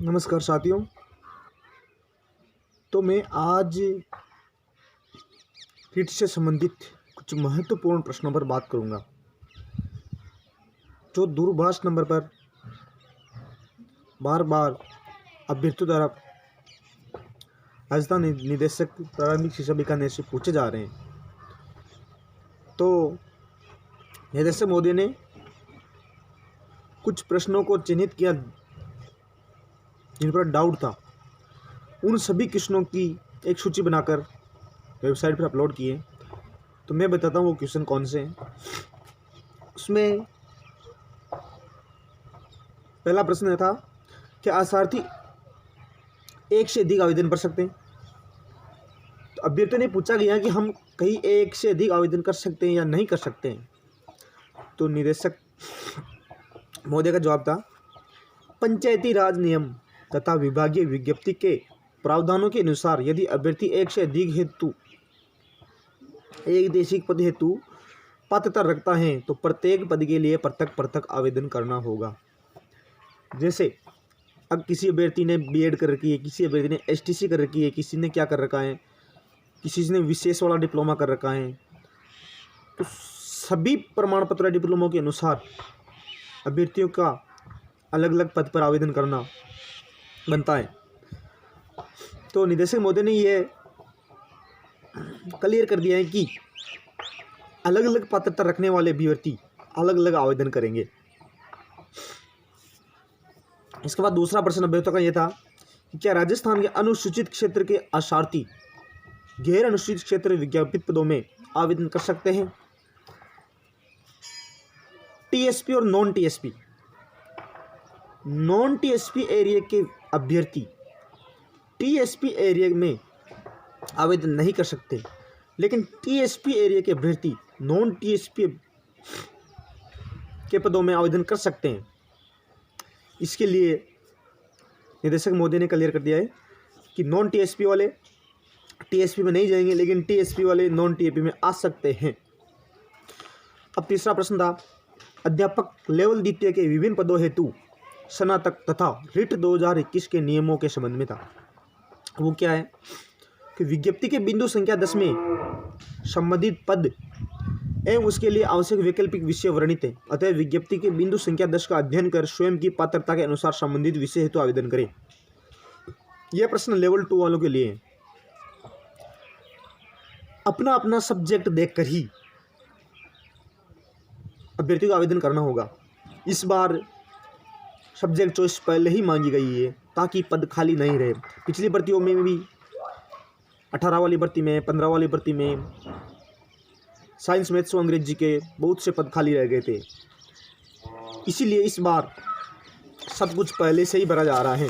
नमस्कार साथियों। तो मैं आज रीट से संबंधित कुछ महत्वपूर्ण प्रश्नों पर बात करूंगा जो दूरभाष नंबर पर बार बार अभ्यर्थियों द्वारा राजस्थान निदेशक प्रारंभिक शिक्षा बीकानेर से पूछे जा रहे हैं। तो निदेशक महोदय ने कुछ प्रश्नों को चिन्हित किया जिन पर डाउट था। उन सभी क्वेश्चनों की एक सूची बनाकर वेबसाइट पर अपलोड किए। तो मैं बताता हूँ वो क्वेश्चन कौन से हैं। उसमें पहला प्रश्न था कि आसार्थी एक से अधिक आवेदन कर सकते हैं। तो अभ्यर्थियों ने पूछा गया कि हम कहीं एक से अधिक आवेदन कर सकते हैं या नहीं कर सकते हैं। तो निदेशक महोदय का जवाब था, पंचायती राज नियम तथा विभागीय विज्ञप्ति के प्रावधानों के अनुसार यदि अभ्यर्थी एक से अधिक हेतु एक देशिक पद हेतु पात्रता रखता है तो प्रत्येक पद के लिए पृथक पृथक आवेदन करना होगा। जैसे अब किसी अभ्यर्थी ने बीएड कर रखी है, किसी अभ्यर्थी ने एसटीसी कर रखी है, किसी ने क्या कर रखा है, किसी ने विशेष वाला डिप्लोमा कर रखा है। तो सभी प्रमाण पत्र डिप्लोमों के अनुसार अभ्यर्थियों का अलग अलग पद पर आवेदन करना बनता है। तो निदेशक महोदय ने यह क्लियर कर दिया है कि अलग अलग पात्रता रखने वाले अभ्यर्थी अलग अलग आवेदन करेंगे। इसके बाद दूसरा प्रश्न अभ्यर्थियों का यह था कि क्या राजस्थान के अनुसूचित क्षेत्र के आशार्थी गैर अनुसूचित क्षेत्र विज्ञापित पदों में आवेदन कर सकते हैं। टीएसपी और नॉन टीएसपी एरिया के अभ्यर्थी टीएसपी एरिया में आवेदन नहीं कर सकते, लेकिन टीएसपी एरिया के अभ्यर्थी नॉन टीएसपी के पदों में आवेदन कर सकते हैं। इसके लिए निदेशक महोदय ने क्लियर कर दिया है कि नॉन टीएसपी वाले टीएसपी में नहीं जाएंगे, लेकिन टीएसपी वाले नॉन टीएसपी में आ सकते हैं। अब तीसरा प्रश्न था, अध्यापक लेवल द्वितीय के विभिन्न पदों हेतु स्नातक तथा रिट 2021 के नियमों के संबंध में था। वो क्या है कि विज्ञप्ति के बिंदु संख्या 10 में संबंधित पद एवं उसके लिए आवश्यक वैकल्पिक विषय वर्णित है। अतः विज्ञप्ति के बिंदु संख्या 10 का अध्ययन कर स्वयं की पात्रता के अनुसार संबंधित विषय हेतु आवेदन करें। यह प्रश्न लेवल 2 वालों के लिए है। अपना अपना सब्जेक्ट देखकर ही अभ्यर्थी को आवेदन करना होगा। इस बार सब्जेक्ट चॉइस पहले ही मांगी गई है ताकि पद खाली नहीं रहे। पिछली भर्तियों में भी 18 वाली भर्ती में, 15 वाली भर्ती में साइंस, मैथ्स और अंग्रेजी के बहुत से पद खाली रह गए थे। इसीलिए इस बार सब कुछ पहले से ही भरा जा रहा है।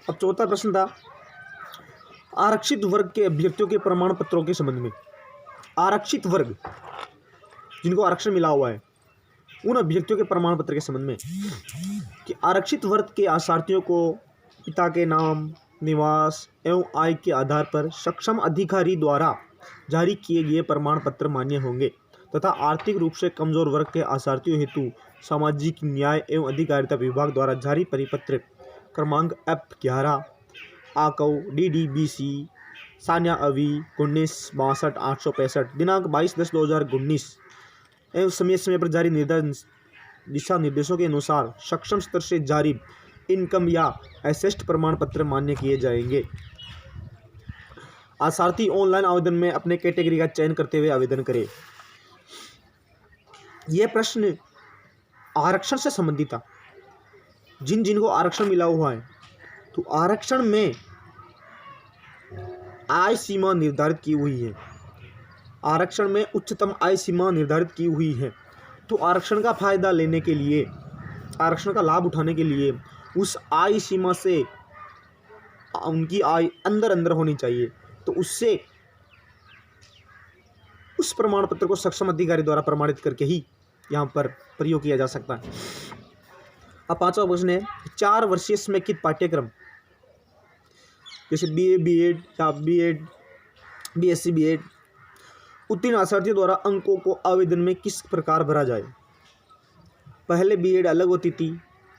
अब चौथा प्रश्न था, आरक्षित वर्ग के अभ्यर्थियों के प्रमाण पत्रों के संबंध में। आरक्षित वर्ग जिनको आरक्षण मिला हुआ है उन अभ्यर्थियों के प्रमाण पत्र के संबंध में कि आरक्षित वर्ग के आशार्थियों को पिता के नाम, निवास एवं आय के आधार पर सक्षम अधिकारी द्वारा जारी किए गए प्रमाण पत्र मान्य होंगे तथा आर्थिक रूप से कमजोर वर्ग के आशार्थियों हेतु सामाजिक न्याय एवं अधिकारिता विभाग द्वारा जारी परिपत्र क्रमांक F11 आकव DDBC सान्या अवी 1962-865 दिनांक 22/10/2019 एवं समय समय पर जारी दिशा निर्देशों के अनुसार सक्षम स्तर से जारी इनकम या एसेस्ट प्रमाण पत्र मान्य किए जाएंगे। आशार्थी ऑनलाइन आवेदन में अपने कैटेगरी का चयन करते हुए आवेदन करें। यह प्रश्न आरक्षण से संबंधित था। जिनको आरक्षण मिला हुआ है तो आरक्षण में आय सीमा निर्धारित की हुई है। आरक्षण में उच्चतम आय सीमा निर्धारित की हुई है। तो आरक्षण का फायदा लेने के लिए, आरक्षण का लाभ उठाने के लिए उस आय सीमा से उनकी आय अंदर होनी चाहिए। तो उससे उस प्रमाण पत्र को सक्षम अधिकारी द्वारा प्रमाणित करके ही यहाँ पर प्रयोग किया जा सकता है। अब पांचवा प्रश्न है, 4 वर्षीय समेकित पाठ्यक्रम जैसे BA BEd या BEd BSc BEd उत्तीर्ण आशार्थियों द्वारा अंकों को आवेदन में किस प्रकार भरा जाए। पहले बीएड अलग होती थी,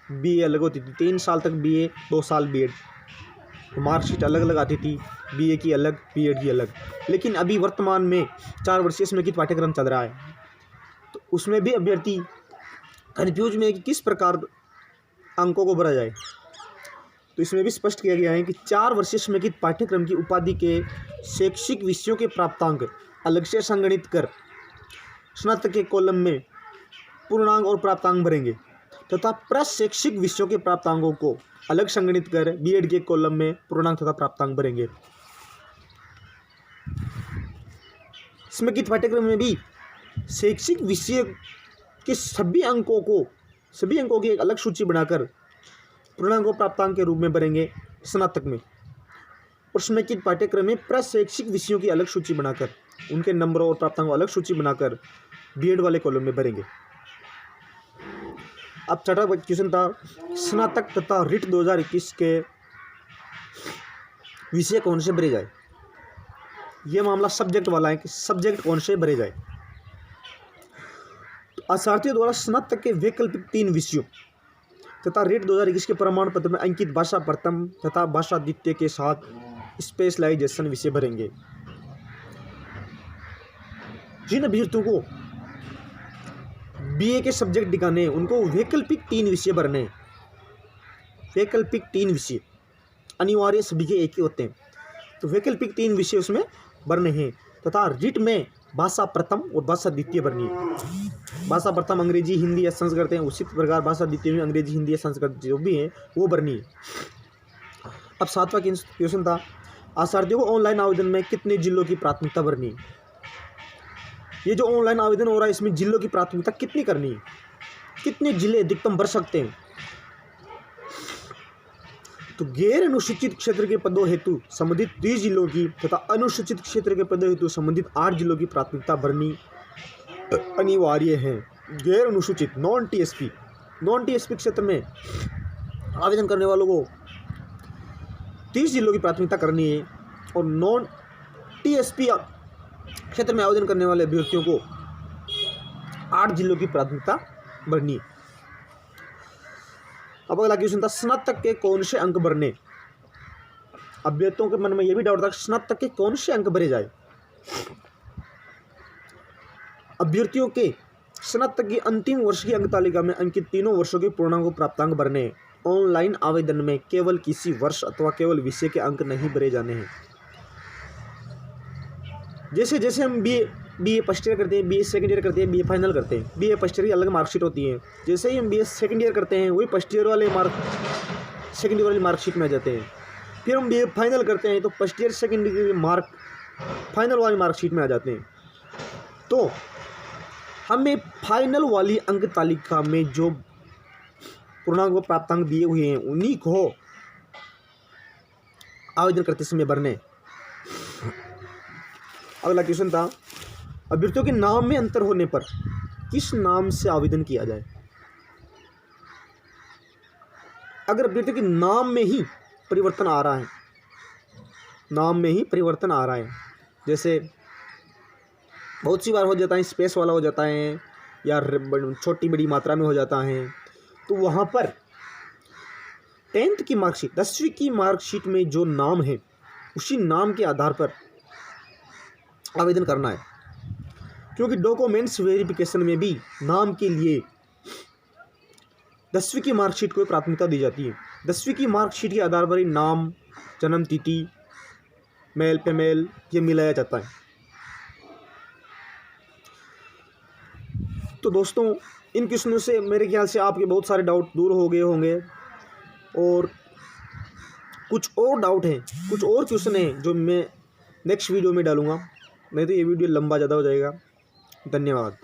बीए अलग होती थी, 3 साल तक बीए, 2 साल बीएड, मार्कशीट अलग अलग आती थी, बीए की अलग, बीएड की अलग। लेकिन अभी वर्तमान में 4 वर्षीय समेकित पाठ्यक्रम चल रहा है, तो उसमें भी अभ्यर्थी कन्फ्यूज में है कि किस प्रकार अंकों को भरा जाए। तो इसमें भी स्पष्ट किया गया है कि 4 वर्षीय समेकित पाठ्यक्रम की उपाधि के शैक्षिक विषयों के प्राप्तांक अलग से संगणित कर स्नातक के कॉलम में पूर्णांक और प्राप्तांक भरेंगे तथा प्रशैक्षिक विषयों के प्राप्तांकों को अलग संगणित कर बीएड के कॉलम में पूर्णांक तथा प्राप्तांक भरेंगे। समेकित पाठ्यक्रम में भी शैक्षिक विषय के सभी अंकों की एक अलग सूची बनाकर पूर्णांक और प्राप्तांक के रूप में भरेंगे स्नातक में, और समेकित पाठ्यक्रम में प्रशैक्षिक विषयों की अलग सूची बनाकर उनके नंबरों और प्राप्तांकों अलग सूची बनाकर बीएड वाले कॉलम में भरेंगे। अब छठा क्वेश्चन था, स्नातक तथा रिट 2021 के विषय कौन से भरे जाए। यह मामला सब्जेक्ट वाला है कि सब्जेक्ट कौन से भरे जाए। तो अभ्यर्थियों द्वारा स्नातक के वैकल्पिक 3 विषयों तथा रिट 2021 के प्रमाण पत्र में अंकित भाषा प्रथम तथा भाषा द्वितीय के साथ स्पेशलाइजेशन विषय भरेंगे। जिन अभ्यर्थियों को बीए के सब्जेक्ट दिखाने उनको वैकल्पिक 3 विषय भरने। वैकल्पिक 3 विषय अनिवार्य सभी के एक ही होते हैं, तो वैकल्पिक 3 विषय उसमें भरने हैं तथा रिट में भाषा प्रथम और भाषा द्वितीय भरनी है। भाषा प्रथम अंग्रेजी, हिंदी या संस्कृत है, उसी प्रकार भाषा द्वितीय में अंग्रेजी, हिंदी या संस्कृत जो भी है वो भरनी है। अब 7वां क्वेश्चन था, अभ्यर्थियों को ऑनलाइन आवेदन में कितने जिलों की प्राथमिकता भरनी है। ये जो ऑनलाइन आवेदन हो रहा है इसमें जिलों की प्राथमिकता कितनी करनी है, कितने जिले अधिकतम भर सकते हैं। तो गैर अनुसूचित क्षेत्र के पदों हेतु संबंधित 30 जिलों की तथा अनुसूचित क्षेत्र के पदों हेतु संबंधित 8 जिलों की प्राथमिकता भरनी अनिवार्य है। गैर अनुसूचित नॉन टीएसपी क्षेत्र में आवेदन करने वालों को 30 जिलों की प्राथमिकता करनी है और नॉन टीएसपी क्षेत्र में आवेदन करने वाले अभ्यर्थियों को 8 जिलों की प्राथमिकता भरनी है। अब अगला क्वेश्चन था, स्नातक के कौन से अंक भरने। अभ्यर्थियों के मन में यह भी डाउट था स्नातक के कौन से अंक भरे जाए। अभ्यर्थियों के स्नातक की अंतिम वर्ष की अंक तालिका में अंकित तीनों वर्षों के पूर्णांक प्राप्तांक भरने। ऑनलाइन आवेदन में केवल किसी वर्ष अथवा केवल विषय के अंक नहीं भरे जाने हैं। जैसे जैसे हम बीए फर्स्ट ईयर करते हैं, बीए सेकंड ईयर करते हैं, बीए फाइनल करते हैं, बीए फर्स्ट ईयर की अलग मार्कशीट होती है। जैसे ही हम बीए सेकंड ईयर करते हैं वही फर्स्ट ईयर वाले सेकंड ईयर वाली मार्कशीट में आ जाते हैं। फिर हम बीए फाइनल करते हैं तो first year second year mark final वाली मार्कशीट में आ जाते हैं। तो हमें फाइनल वाली अंक तालिका में जो पूर्णांक व प्राप्तांक दिए हुए हैं उन्हीं को आवेदन करते समय भरने। अगला क्वेश्चन था, अभ्यर्थियों के नाम में अंतर होने पर किस नाम से आवेदन किया जाए। अगर अभ्यर्थियों के नाम में ही परिवर्तन आ रहा है, जैसे बहुत सी बार हो जाता है स्पेस वाला हो जाता है या छोटी बड़ी मात्रा में हो जाता है, तो वहाँ पर 10th की मार्कशीट 10वीं की मार्कशीट में जो नाम है उसी नाम के आधार पर आवेदन करना है, क्योंकि डॉक्यूमेंट्स वेरिफिकेशन में भी नाम के लिए 10वीं की मार्कशीट को प्राथमिकता दी जाती है। 10वीं की मार्कशीट के आधार पर ही नाम, जन्म तिथि, मेल फीमेल ये मिलाया जाता है। तो दोस्तों इन क्वेश्चनों से मेरे ख्याल से आपके बहुत सारे डाउट दूर हो गए होंगे, और कुछ और डाउट हैं, कुछ और क्वेश्चन हैं जो मैं नेक्स्ट वीडियो में डालूंगा, नहीं तो ये वीडियो लंबा ज़्यादा हो जाएगा। धन्यवाद।